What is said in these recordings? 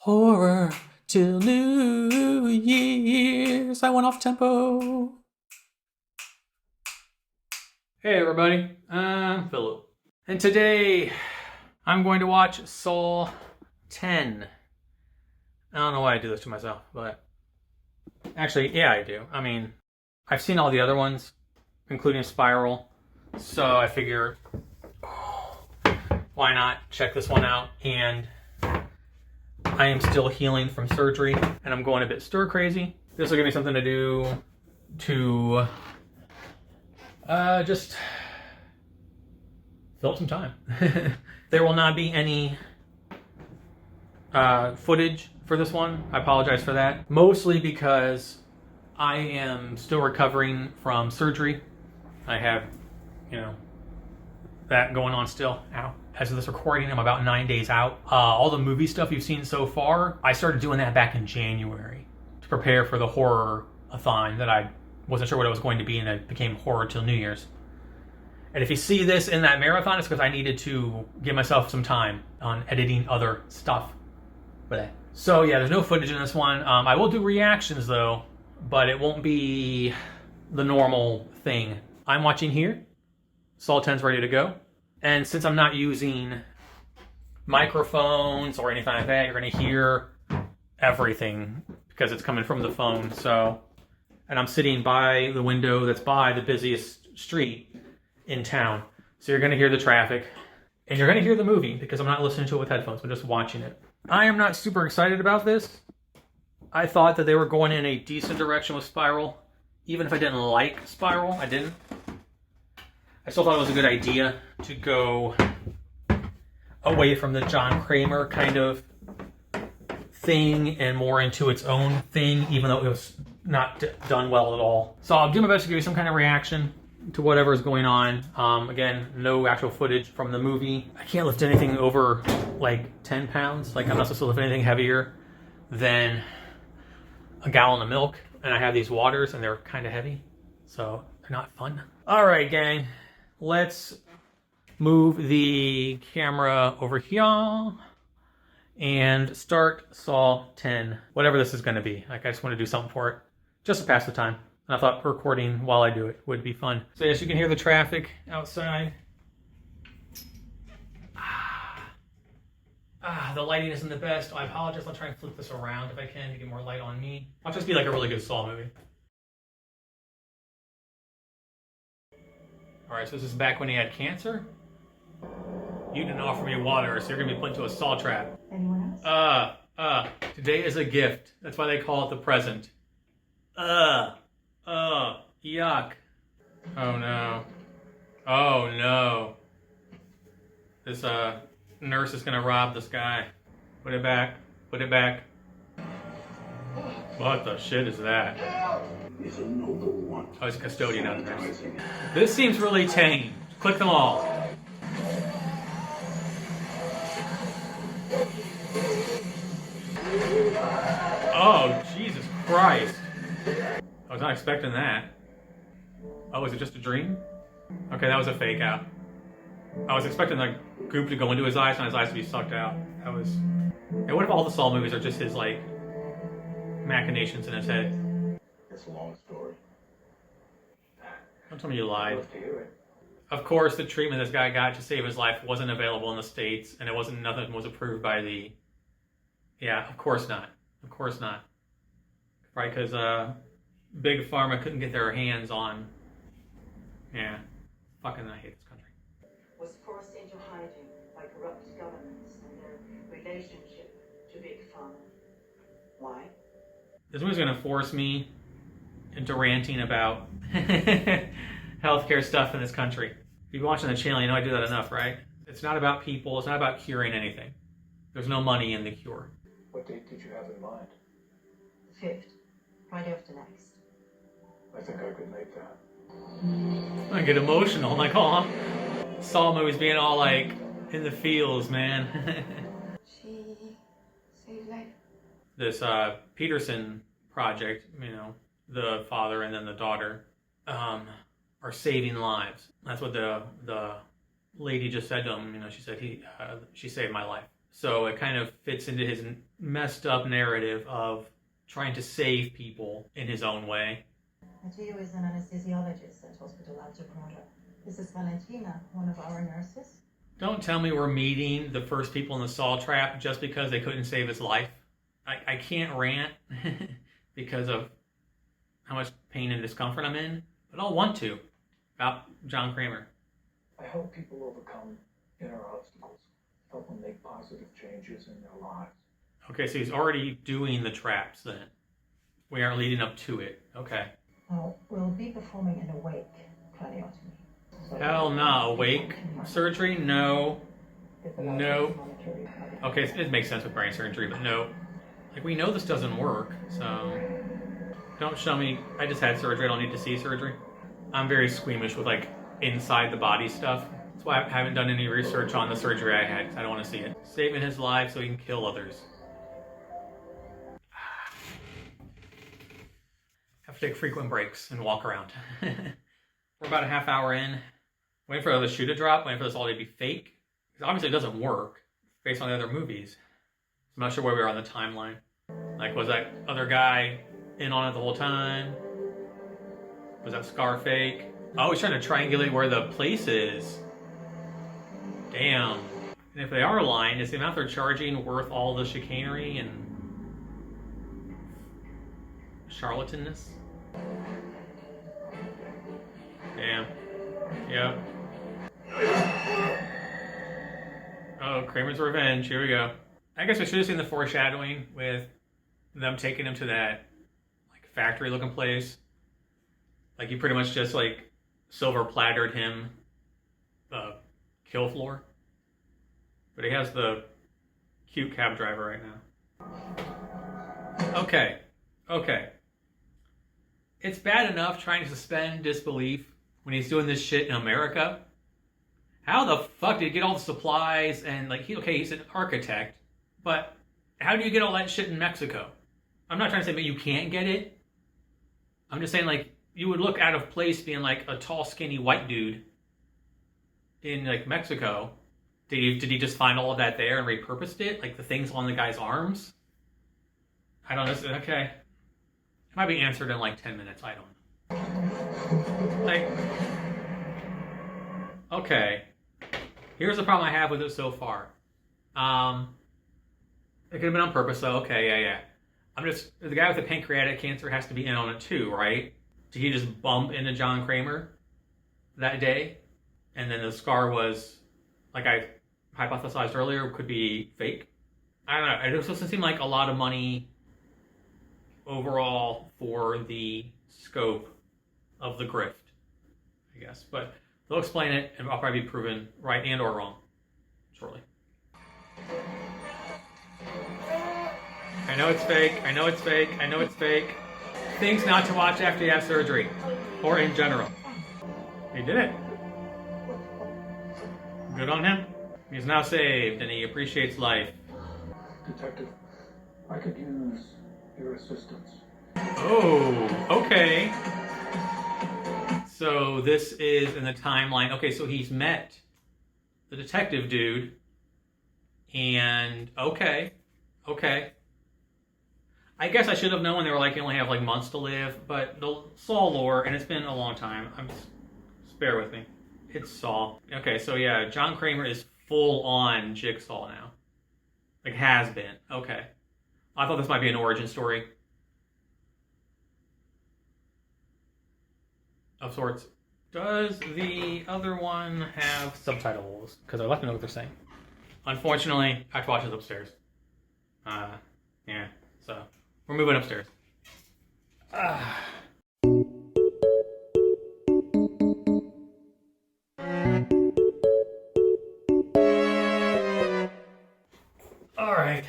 Horror till New Year's. I went off tempo. Hey everybody, I'm Phillip. And today I'm going to watch Saw 10. I don't know why I do this to myself, but actually, yeah, I do. I mean, I've seen all the other ones, including Spiral, so I figure, why not check this one out? And I am still healing from surgery, and I'm going a bit stir crazy. This will give me something to do to just fill up some time. There will not be any footage for this one. I apologize for that. Mostly because I am still recovering from surgery. I have, that going on still. Ow. As of this recording, I'm about 9 days out. All the movie stuff you've seen so far, I started doing that back in January to prepare for the horror-a-thon that I wasn't sure what it was going to be, and it became Horror Till New Year's. And if you see this in that marathon, it's because I needed to give myself some time on editing other stuff. So yeah, there's no footage in this one. I will do reactions though, but it won't be the normal thing. I'm watching here. Saw 10's ready to go. And since I'm not using microphones or anything like that, you're going to hear everything because it's coming from the phone. And I'm sitting by the window that's by the busiest street in town. So you're going to hear the traffic and you're going to hear the movie because I'm not listening to it with headphones. I'm just watching it. I am not super excited about this. I thought that they were going in a decent direction with Spiral. Even if I didn't like Spiral, I didn't. I still thought it was a good idea to go away from the John Kramer kind of thing and more into its own thing, even though it was not done well at all. So I'll do my best to give you some kind of reaction to whatever is going on. Again, no actual footage from the movie. I can't lift anything over like 10 pounds. Like I'm not supposed to lift anything heavier than a gallon of milk. And I have these waters and they're kind of heavy. So they're not fun. All right, gang. Let's move the camera over here and start Saw 10. Whatever this is going to be. Like I just want to do something for it. Just to pass the time. And I thought recording while I do it would be fun. So yes, you can hear the traffic outside. The lighting isn't the best. I apologize. I'll try and flip this around if I can to get more light on me. I'll just be like a really good Saw movie. Alright, so this is back when he had cancer? You didn't offer me water, so you're gonna be put into a Saw trap. Anyone else? Today is a gift. That's why they call it the present. Yuck. Oh no. Oh no. This nurse is gonna rob this guy. Put it back. Put it back. What the shit is that? Is a noble one. Oh, he's a custodian, not a nurse. This seems really tame. Click them all. Oh, Jesus Christ. I was not expecting that. Oh, is it just a dream? Okay, that was a fake out. I was expecting the goop to go into his eyes and his eyes to be sucked out. That was... Hey, what if all the Saw movies are just his, like, machinations in his head? It's a long story. Don't tell me you lied. Love to hear it. Of course, the treatment this guy got to save his life wasn't available in the States, and nothing was approved by the... Yeah, of course not. Of course not. Right, because Big Pharma couldn't get their hands on... Yeah. Fucking I hate this country. Was forced into hiding by corrupt governments and their relationship to Big Pharma. Why? This movie's going to force me into ranting about healthcare stuff in this country. If you've been watching the channel, you know I do that enough, right? It's not about people. It's not about curing anything. There's no money in the cure. What date did you have in mind? The 5th. Friday after next. I think I could make that. I get emotional. I'm like, oh, Saw movies being all like in the feels, man. She saved life. This Peterson project, the father and then the daughter, are saving lives. That's what the lady just said to him. She said she saved my life. So it kind of fits into his messed up narrative of trying to save people in his own way. Matteo is an anesthesiologist at Hospital Alta Prada. This is Valentina, one of our nurses. Don't tell me we're meeting the first people in the Saw trap just because they couldn't save his life. I can't rant because of how much pain and discomfort I'm in, but I'll want to about John Kramer. I help people overcome inner obstacles, help them make positive changes in their lives. Okay, so he's already doing the traps then. We aren't leading up to it. Okay. We'll be performing an awake craniotomy. Hell no. Awake surgery? No. No. Okay, it makes sense with brain surgery, but no. Like, we know this doesn't work, so don't show me. I just had surgery. I don't need to see surgery. I'm very squeamish with, like, inside the body stuff. That's why I haven't done any research on the surgery I had, because I don't want to see it. Saving his life so he can kill others. Have to take frequent breaks and walk around. We're about a half hour in. Waiting for the shoe to drop, waiting for this all to be fake. Because obviously it doesn't work based on the other movies. I'm not sure where we are on the timeline. Like, was that other guy in on it the whole time? Was that scar fake? Oh, he's trying to triangulate where the place is. Damn. And if they are lying, is the amount they're charging worth all the chicanery and charlatanness? Damn. Yep. Oh, Kramer's revenge. Here we go. I guess we should have seen the foreshadowing with them taking him to that like factory-looking place. Like, he pretty much just like silver plattered him kill floor. But he has the cute cab driver right now. Okay. It's bad enough trying to suspend disbelief when he's doing this shit in America. How the fuck did he get all the supplies and like he's an architect, but how do you get all that shit in Mexico? I'm not trying to say that you can't get it. I'm just saying, like, you would look out of place being like a tall, skinny white dude in like Mexico. Did he just find all of that there and repurposed it? Like the things on the guy's arms? I don't know. Okay. It might be answered in like 10 minutes. I don't know. Like, okay. Here's the problem I have with it so far. It could have been on purpose, though. Okay, yeah. The guy with the pancreatic cancer has to be in on it too, right? Did he just bump into John Kramer that day? And then the scar was, like I hypothesized earlier, could be fake? I don't know. It just doesn't seem like a lot of money overall for the scope of the grift, I guess. But they'll explain it, and I'll probably be proven right and or wrong shortly. I know it's fake. Things not to watch after you have surgery, or in general. He did it. Good on him. He's now saved, and he appreciates life. Detective, I could use your assistance. Oh, okay. So this is in the timeline. Okay, so he's met the detective dude, and okay. I guess I should have known when they were like, you only have like months to live, but the Saw lore, and it's been a long time. Just bear with me. It's Saw. Okay, so yeah, John Kramer is full on Jigsaw now. Like, has been. Okay. I thought this might be an origin story of sorts. Does the other one have subtitles? Because I'd like to know what they're saying. Unfortunately, I have to watch this upstairs. Yeah, so we're moving upstairs. All right.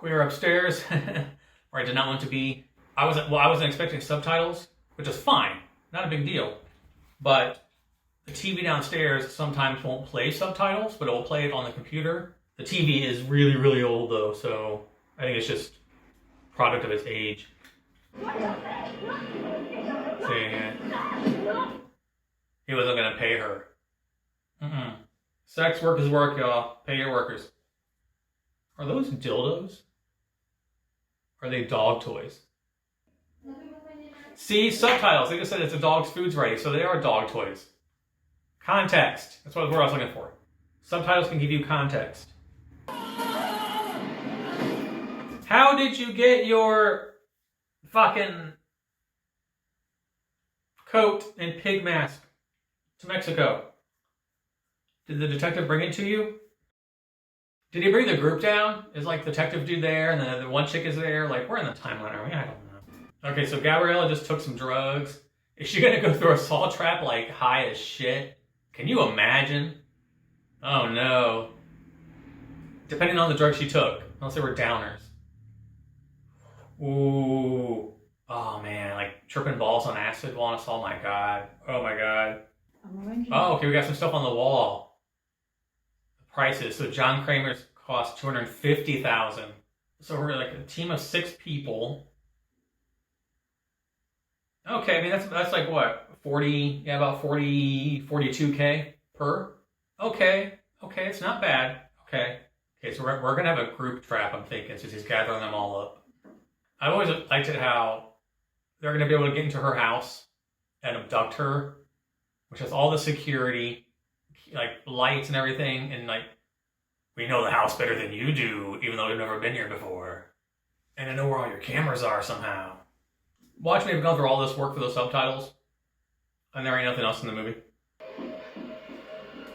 We are upstairs, where I did not want to be. I wasn't expecting subtitles, which is fine, not a big deal. But the TV downstairs sometimes won't play subtitles, but it will play it on the computer. The TV is really, really old though, so I think it's just product of its age. See, he wasn't gonna pay her. Sex work is work, y'all. Pay your workers. Are those dildos? Are they dog toys? See, subtitles. They just said it's a dog's food's ready, so they are dog toys. Context. That's what I was looking for. Subtitles can give you context. How did you get your fucking coat and pig mask to Mexico? Did the detective bring it to you? Did he bring the group down? Is like the detective dude there and the one chick is there? Like, where in the timeline are we? I don't know. Okay, so Gabriella just took some drugs. Is she gonna go through a saw trap like high as shit? Can you imagine? Oh no. Depending on the drugs she took. Unless they were downers. Ooh. Oh man, like tripping balls on acid while on a saw. Oh my god. Oh my god. Oh, okay, we got some stuff on the wall. The prices. So John Kramer's cost $250,000. So we're like a team of 6 people. Okay, I mean that's like what? 40, yeah, about 42K per. Okay, it's not bad. Okay, so we're gonna have a group trap. I'm thinking, since he's gathering them all up. I've always liked it how they're gonna be able to get into her house and abduct her, which has all the security, like lights and everything, and like we know the house better than you do, even though we've never been here before, and I know where all your cameras are somehow. Watch me have gone through all this work for those subtitles, and there ain't nothing else in the movie.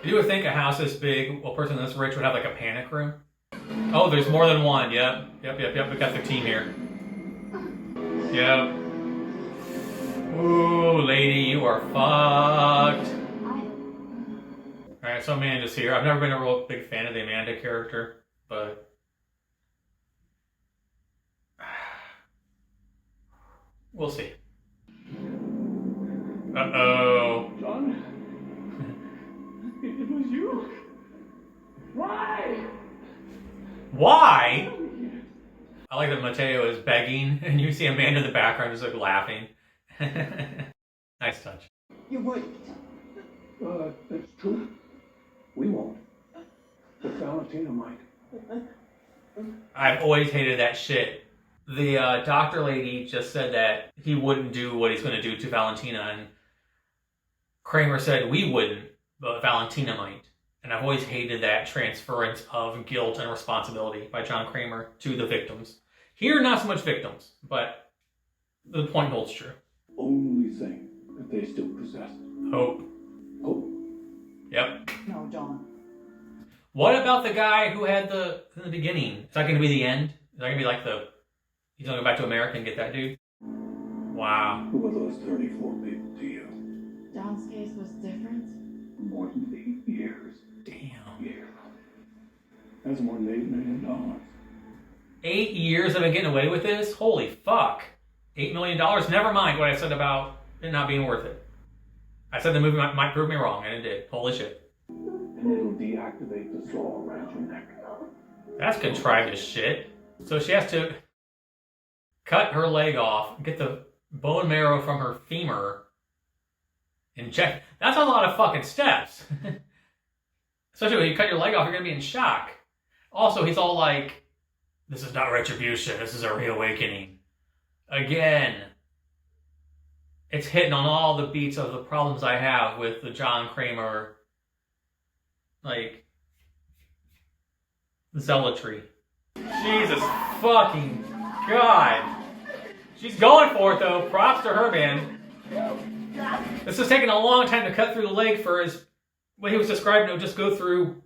You would think a house this big, a person this rich would have like a panic room. Oh, there's more than one. Yep. We got the team here. Yep. Ooh, lady, you are fucked. Alright, so Amanda's here. I've never been a real big fan of the Amanda character, but we'll see. Uh-oh. John? It was you? Why? Why? I like that Mateo is begging, and you see Amanda in the background just like laughing. Nice touch. You wait. That's true. We won't. But Valentina might. I've always hated that shit. The doctor lady just said that he wouldn't do what he's going to do to Valentina, and Kramer said we wouldn't, but Valentina might. And I've always hated that transference of guilt and responsibility by John Kramer to the victims. Here, not so much victims, but the point holds true. Only thing that they still possess. Hope. Hope. Yep. No, John. What about the guy who had in the beginning? Is that going to be the end? Is that going to be like he's going to go back to America and get that dude? Wow. Who were those 34 people to you? John's case was different. More than 8 years. Damn. Yeah. That's more than $8 million. 8 years I've been getting away with this? Holy fuck. $8 million? Never mind what I said about it not being worth it. I said the movie might prove me wrong, and it did. Holy shit. And it'll deactivate the saw around your neck. That's contrived as shit. So she has to cut her leg off, get the bone marrow from her femur, inject. That's a lot of fucking steps. Especially when you cut your leg off, you're going to be in shock. Also, he's all like, this is not retribution, this is a reawakening. Again, it's hitting on all the beats of the problems I have with the John Kramer, like, zealotry. Jesus fucking God. She's going for it, though. Props to her, man. This is taking a long time to cut through the leg for what he was describing. It would just go through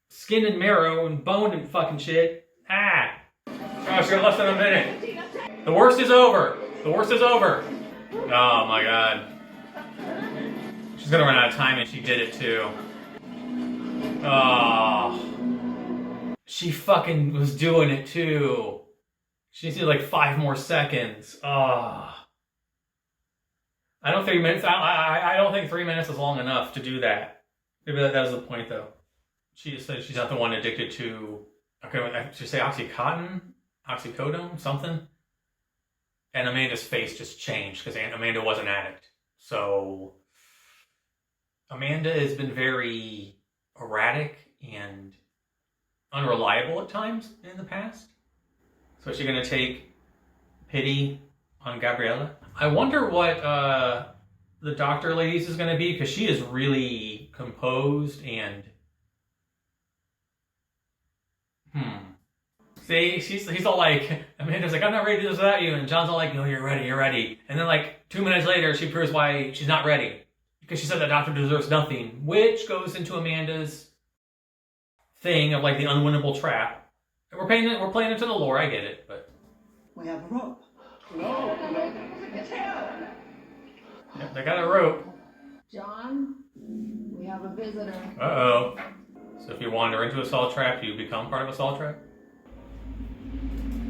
skin and marrow and bone and fucking shit. Ah. Gosh, we got less than a minute. The worst is over. The worst is over. Oh my God. She's gonna run out of time, and she did it too. Oh. She fucking was doing it too. She needs like 5 more seconds. Oh. I don't think 3 minutes. I don't think 3 minutes is long enough to do that. Maybe that was the point, though. She just said she's not the one addicted to. Okay, I should say oxycodone, something. And Amanda's face just changed because Amanda was an addict. So Amanda has been very erratic and unreliable at times in the past. So is she going to take pity on Gabriella? I wonder what the doctor ladies is going to be, because she is really composed and... See, he's all like, Amanda's like, I'm not ready to do this without you. And John's all like, no, you're ready, you're ready. And then like 2 minutes later, she proves why she's not ready. Because she said the doctor deserves nothing, which goes into Amanda's thing of like the unwinnable trap. And we're playing into the lore, I get it, but... We have a rope. No. Yep, they got a rope. John, we have a visitor. Uh-oh. So if you wander into a salt trap, you become part of a salt trap?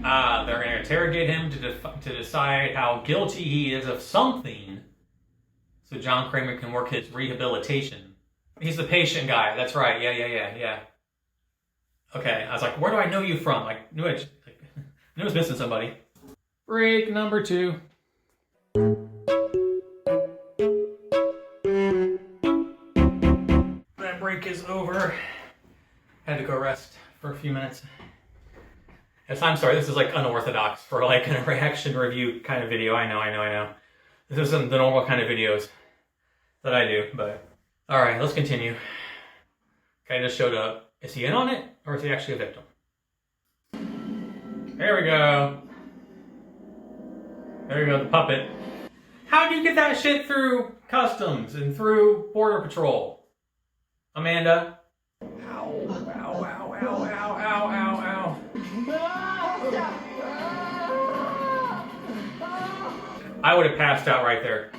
They're going to interrogate him to decide how guilty he is of something, so John Kramer can work his rehabilitation. He's the patient guy. That's right. Yeah. Okay, I was like, where do I know you from? I knew I was missing somebody. Break number 2. That break is over. Had to go rest for a few minutes. Yes, I'm sorry, this is like unorthodox for like a reaction review kind of video. I know. This isn't the normal kind of videos that I do, but... Alright, let's continue. Guy just showed up. Is he in on it, or is he actually a victim? There we go. There we go, the puppet. How do you get that shit through customs and through border patrol? Amanda? Ow. I would have passed out right there.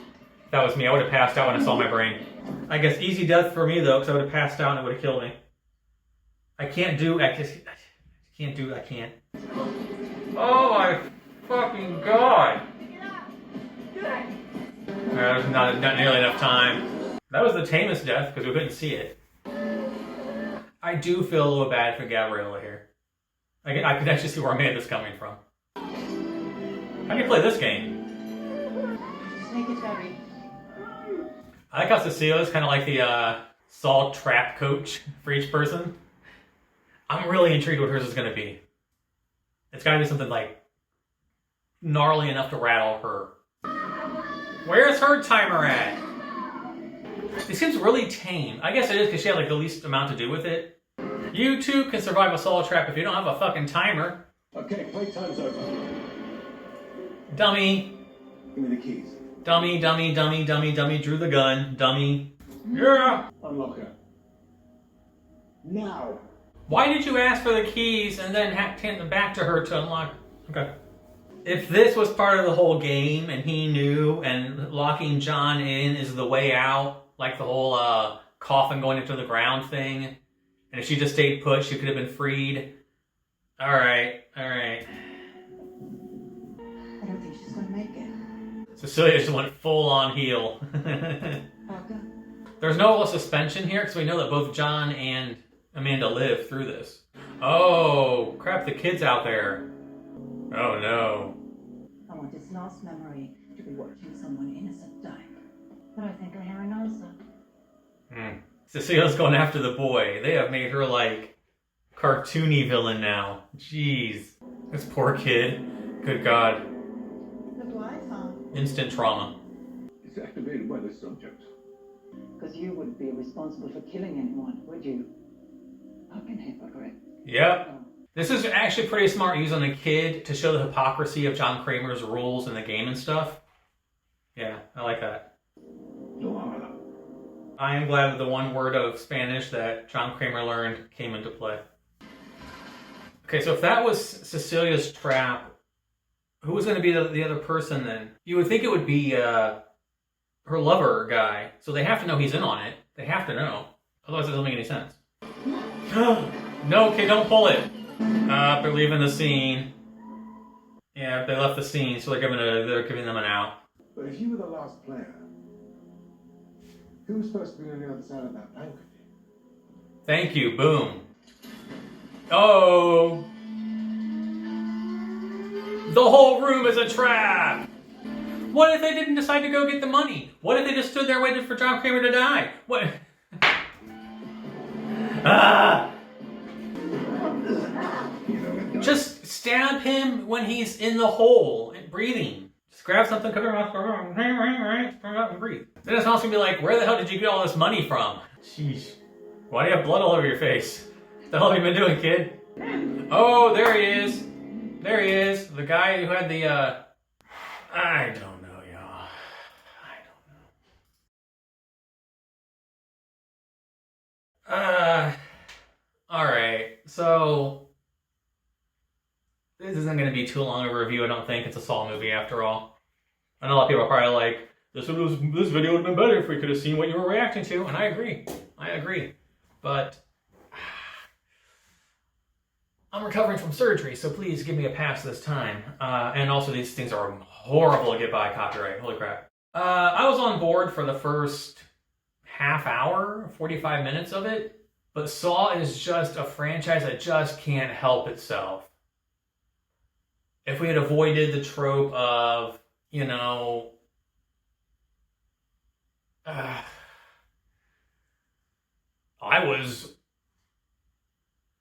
If that was me. I would have passed out when I saw my brain. I guess easy death for me though, because I would have passed out and it would have killed me. I can't. Oh my fucking god! There's not nearly enough time. That was the tamest death because we couldn't see it. I do feel a little bad for Gabriella here. I can actually see where Amanda's coming from. How do you play this game? Just make it heavy. I like how Cecilia's kind of like the salt trap coach for each person. I'm really intrigued what hers is going to be. It's got to be something like gnarly enough to rattle her. Where's her timer at? It seems really tame. I guess it is because she had like the least amount to do with it. You too can survive a salt trap if you don't have a fucking timer. Okay, playtime's over. Dummy. Give me the keys. Dummy, drew the gun. Dummy. Yeah. Unlock her. Now. Why did you ask for the keys and then hand them back to her to unlock? Okay. If this was part of the whole game and he knew and locking John in is the way out, like the whole coffin going into the ground thing, and if she just stayed put, she could have been freed. Alright. I don't think she's gonna make it. Cecilia just went full on heel. Parker? There's no suspension here because we know that both John and Amanda lived through this. Oh, crap, the kid's out there. Oh no. I want his last memory to be watching someone innocent die. But I think I hear an answer. Cecilia's going after the boy. They have made her like cartoony villain now. Jeez. This poor kid. Good God. Look what I found. Instant trauma. It's activated by the subject. Because you wouldn't be responsible for killing anyone, would you? Fucking hypocrite. Yep. This is actually pretty smart using a kid to show the hypocrisy of John Kramer's rules in the game and stuff. Yeah, I like that. I am glad that the one word of Spanish that John Kramer learned came into play. Okay, so if that was Cecilia's trap, who was going to be the other person then? You would think it would be her lover guy. So they have to know he's in on it. They have to know. Otherwise it doesn't make any sense. No, okay, don't pull it. They're leaving the scene. Yeah, they left the scene, so they're giving them an out. But if you were the last player, who was supposed to be on the other side of that bank with you? Thank you, boom. Oh! The whole room is a trap! What if they didn't decide to go get the money? What if they just stood there waiting for John Kramer to die? What? Ah! Just stab him when he's in the hole and breathing. Just grab something, cover your mouth, bring up and breathe. Then it's also gonna be like, where the hell did you get all this money from? Sheesh. Why do you have blood all over your face? What the hell have you been doing, kid? Oh, there he is. There he is. The guy who had the, I don't know, y'all. I don't know. Alright. So, this isn't going to be too long of a review, I don't think. It's a Saw movie, after all. I know a lot of people are probably like, this video would have been better if we could have seen what you were reacting to, and I agree. I agree. But I'm recovering from surgery, so please give me a pass this time. And also, these things are horrible to get by copyright. Holy crap. I was on board for the first half hour, 45 minutes of it, but Saw is just a franchise that just can't help itself. If we had avoided the trope of, you know, I was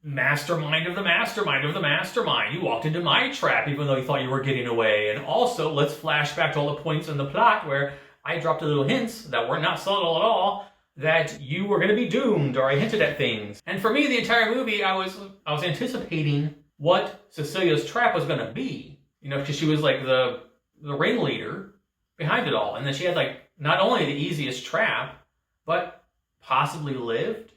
mastermind of the mastermind of the mastermind. You walked into my trap even though you thought you were getting away. And also, let's flash back to all the points in the plot where I dropped a little hints that were not subtle at all that you were going to be doomed, or I hinted at things. And for me, the entire movie, I was anticipating what Cecilia's trap was going to be. You know, because she was like the ringleader behind it all. And then she had like not only the easiest trap, but possibly lived.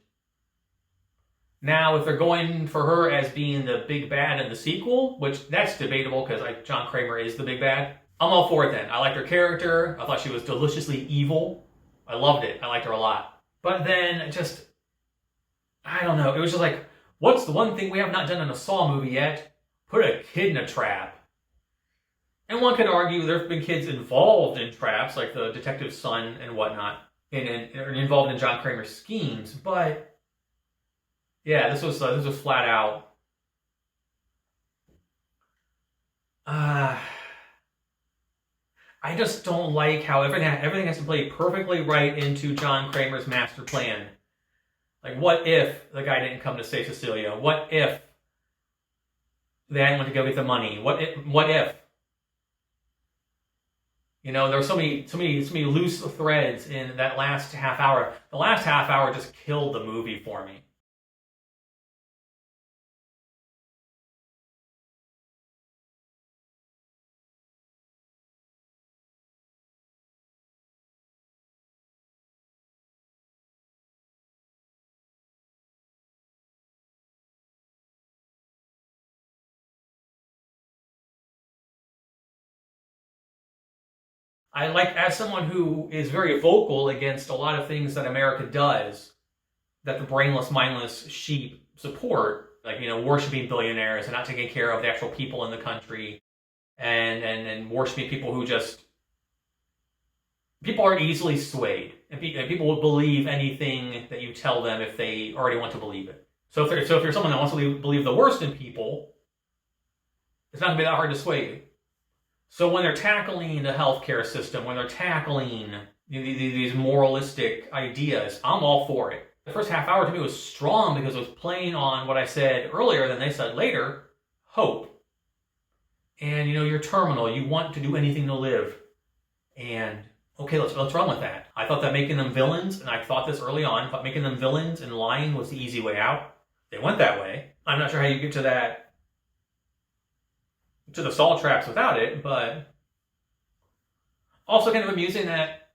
Now, if they're going for her as being the big bad in the sequel, which that's debatable because John Kramer is the big bad, I'm all for it then. I liked her character. I thought she was deliciously evil. I loved it. I liked her a lot. But then just, I don't know. It was just like, what's the one thing we have not done in a Saw movie yet? Put a kid in a trap. And one could argue there have been kids involved in traps, like the detective's son and whatnot, and involved in John Kramer's schemes. But yeah, this was flat out. I just don't like how everything has to play perfectly right into John Kramer's master plan. Like, what if the guy didn't come to save Cecilia? What if they hadn't went to go get the money? What if? You know, there were so many loose threads in that last half hour. The last half hour just killed the movie for me. I like, as someone who is very vocal against a lot of things that America does, that the brainless, mindless sheep support, like, you know, worshiping billionaires and not taking care of the actual people in the country, and worshiping people who just, people are easily swayed, and people will believe anything that you tell them if they already want to believe it. So if you're someone that wants to believe the worst in people, it's not going to be that hard to sway you. So when they're tackling the healthcare system, when they're tackling these moralistic ideas, I'm all for it. The first half hour to me was strong because it was playing on what I said earlier, then they said later, hope. And, you know, you're terminal. You want to do anything to live. And, okay, let's run with that. I thought that making them villains, and I thought this early on, but making them villains and lying was the easy way out. They went that way. I'm not sure how you get to that, to the Saw traps without it, but also kind of amusing that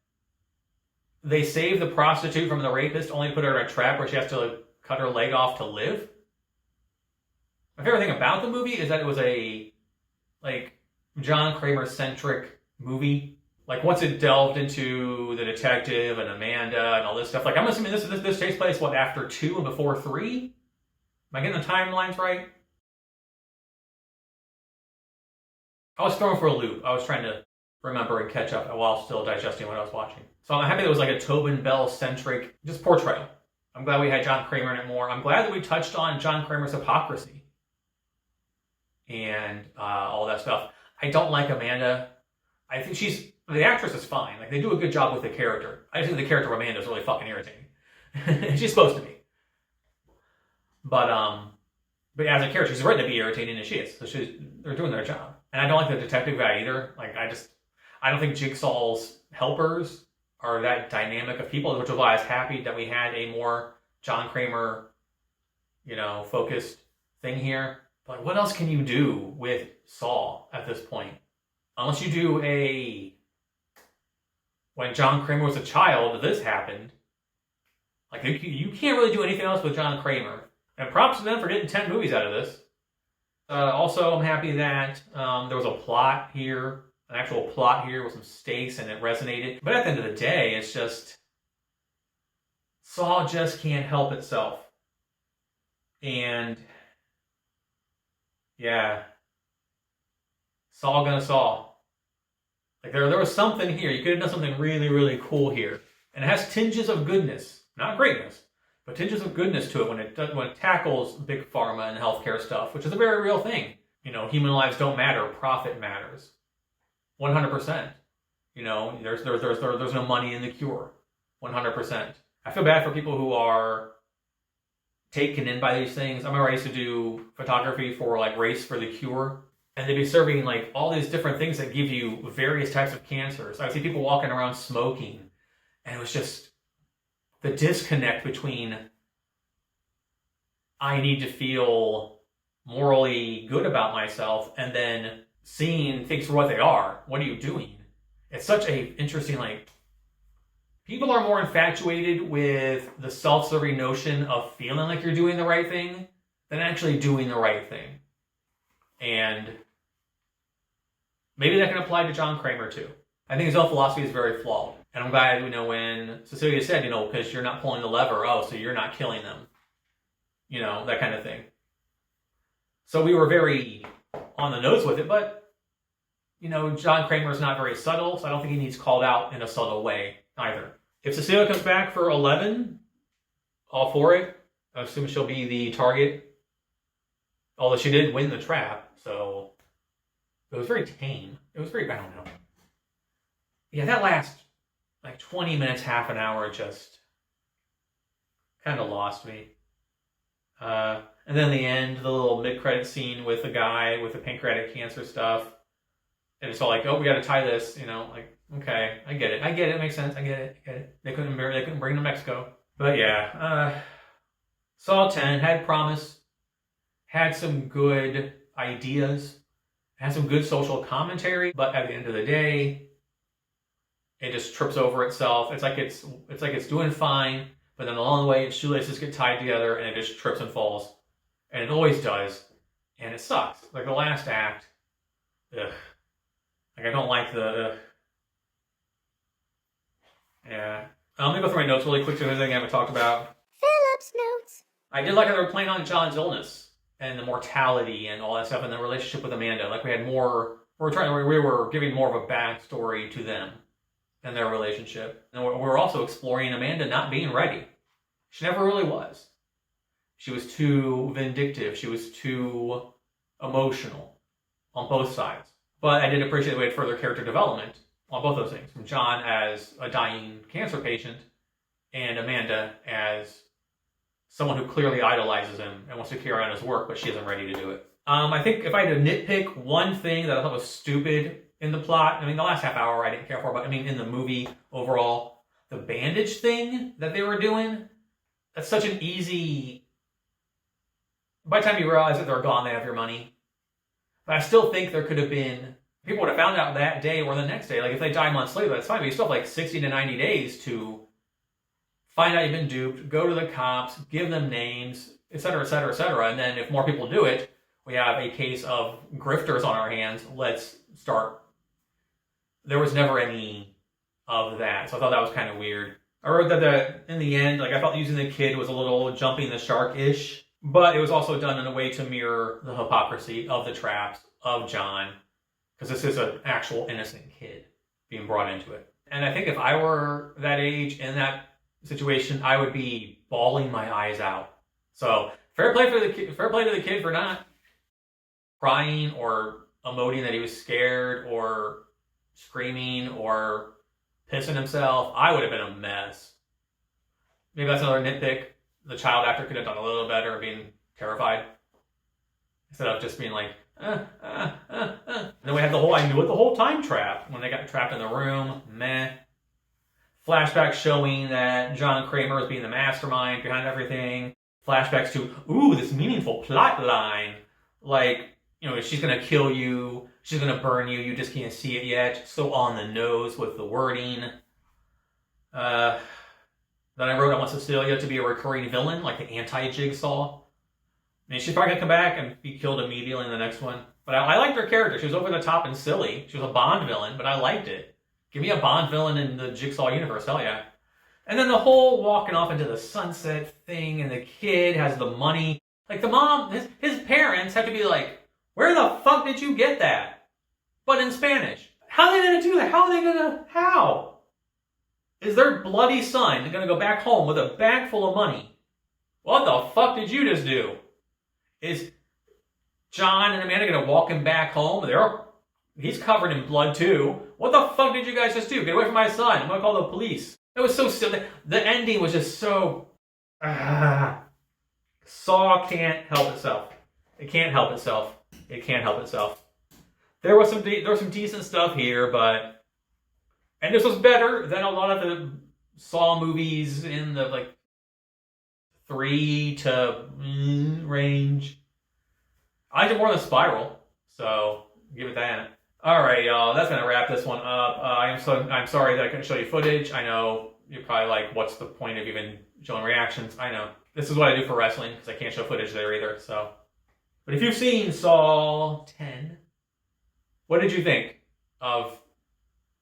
they save the prostitute from the rapist only to put her in a trap where she has to cut her leg off to live. My favorite thing about the movie is that it was a, like, John Kramer-centric movie. Like, once it delved into the detective and Amanda and all this stuff, like, I'm assuming this takes place, what, after 2 and before 3? Am I getting the timelines right? I was thrown for a loop. I was trying to remember and catch up while still digesting what I was watching. So I'm happy that it was like a Tobin Bell-centric just portrayal. I'm glad we had John Kramer in it more. I'm glad that we touched on John Kramer's hypocrisy and all that stuff. I don't like Amanda. I think the actress is fine. Like, they do a good job with the character. I just think the character of Amanda is really fucking irritating. She's supposed to be. But as a character, she's written to be irritating as she is. So they're doing their job. And I don't like the detective guy either. Like, I don't think Jigsaw's helpers are that dynamic of people, which is why I was happy that we had a more John Kramer, focused thing here. But what else can you do with Saw at this point? Unless you do when John Kramer was a child, this happened. Like, you can't really do anything else with John Kramer. And props to them for getting 10 movies out of this. Also, I'm happy that there was a plot here, an actual plot here with some stakes, and it resonated. But at the end of the day, it's just, Saw just can't help itself. And, yeah, Saw gonna Saw. Like, there was something here. You could have done something really, really cool here. And it has tinges of goodness. Not greatness, but tinges of goodness to it when it tackles big pharma and healthcare stuff, which is a very real thing. Human lives don't matter. Profit matters. 100%. There's no money in the cure. 100%. I feel bad for people who are taken in by these things. I remember I used to do photography for like Race for the Cure, and they'd be serving like all these different things that give you various types of cancers. I'd see people walking around smoking, and it was just the disconnect between I need to feel morally good about myself and then seeing things for what they are. What are you doing? It's such a interesting, people are more infatuated with the self-serving notion of feeling like you're doing the right thing than actually doing the right thing. And maybe that can apply to John Kramer too. I think his whole philosophy is very flawed. And I'm glad, when Cecilia said, because you're not pulling the lever, so you're not killing them. That kind of thing. So we were very on the nose with it, but, John Kramer is not very subtle, so I don't think he needs called out in a subtle way either. If Cecilia comes back for 11, all for it. I assume she'll be the target. Although she did win the trap, so it was very tame. It was very, I don't know. Yeah, that last 20 minutes, half an hour, just kind of lost me. And then the end, the little mid-credit scene with the guy with the pancreatic cancer stuff. And it's all like, we got to tie this, okay, I get it. It makes sense. I get it. They couldn't bring him to Mexico. But yeah, Saw 10 had promise, had some good ideas, had some good social commentary, but at the end of the day, it just trips over itself. It's like it's doing fine, but then along the way, its shoelaces get tied together, and it just trips and falls, and it always does, and it sucks. Like the last act, ugh. I don't like the. Yeah, I'm gonna go through my notes really quick to everything I haven't talked about. Phillip's notes. I did like how they were playing on John's illness and the mortality and all that stuff, and the relationship with Amanda. Like we had more. We were giving more of a backstory to them and their relationship. And we're also exploring Amanda not being ready. She never really was. She was too vindictive. She was too emotional on both sides. But I did appreciate the way it further character development on both those things. From John as a dying cancer patient and Amanda as someone who clearly idolizes him and wants to carry on his work, but she isn't ready to do it. I think if I had to nitpick one thing that I thought was stupid in the plot, the last half hour I didn't care for, but in the movie overall, the bandage thing that they were doing, that's such an easy... By the time you realize that they're gone, they have your money. But I still think there could have been... People would have found out that day or the next day. Like, if they die months later, that's fine, but you still have 60 to 90 days to find out you've been duped, go to the cops, give them names, etc., etc., etc. And then if more people do it, we have a case of grifters on our hands. Let's start. There was never any of that, so I thought that was kind of weird. I wrote that in the end, I felt using the kid was a little jumping the shark-ish, but it was also done in a way to mirror the hypocrisy of the traps of John, because this is an actual innocent kid being brought into it. And I think if I were that age in that situation, I would be bawling my eyes out. So fair play for the kid, fair play to the kid for not crying or emoting that he was scared or screaming or pissing himself. I would have been a mess. Maybe that's another nitpick. The child actor could have done a little better, being terrified. Instead of just being like, And then we had the whole time trap. When they got trapped in the room, meh. Flashbacks showing that John Kramer is being the mastermind behind everything. Flashbacks to, this meaningful plot line. Like, she's going to kill you. She's going to burn you. You just can't see it yet. So on the nose with the wording. Then I wrote, I want Cecilia to be a recurring villain, like the anti-Jigsaw. I mean, she's probably going to come back and be killed immediately in the next one. But I liked her character. She was over the top and silly. She was a Bond villain, but I liked it. Give me a Bond villain in the Jigsaw universe, hell yeah. And then the whole walking off into the sunset thing, and the kid has the money. Like the mom, his parents have to be like, where the fuck did you get that? But in Spanish. How are they going to do that? How? Is their bloody son going to go back home with a bag full of money? What the fuck did you just do? Is John and Amanda going to walk him back home? He's covered in blood too. What the fuck did you guys just do? Get away from my son. I'm going to call the police. It was so silly. The ending was just so... Saw can't help itself. It can't help itself. It can't help itself. There was some decent stuff here, but... And this was better than a lot of the Saw movies in the 3 to range. I liked it more than Spiral, so give it that. Alright, y'all, that's gonna wrap this one up. I'm sorry that I couldn't show you footage. I know you're probably like, what's the point of even showing reactions? I know. This is what I do for wrestling, because I can't show footage there either, so. But if you've seen Saw 10, what did you think of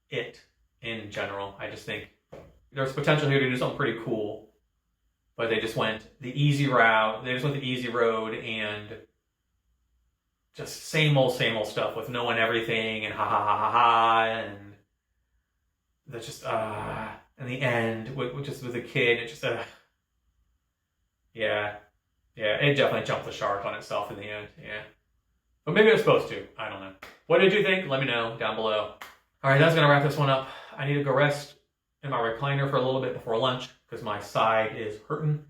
it in general? I just think there's potential here to do something pretty cool, but they just went the easy route. They just went the easy road and just same old stuff with knowing everything and ha, and that's just in the end with the kid, it just yeah, it definitely jumped the shark on itself in the end, yeah. But maybe it was supposed to. I don't know. What did you think? Let me know down below. All right, that's gonna wrap this one up. I need to go rest in my recliner for a little bit before lunch because my side is hurting.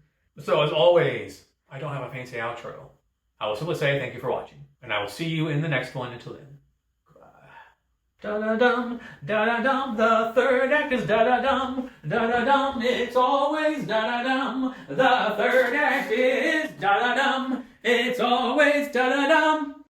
So as always, I don't have a fancy outro. I will simply say thank you for watching, and I will see you in the next one. Until then, goodbye. Da-da-dum, da-da-dum, the third act is da-da-dum, da-da-dum, it's always da-da-dum. The third act is da-da-dum, it's always da-da-dum.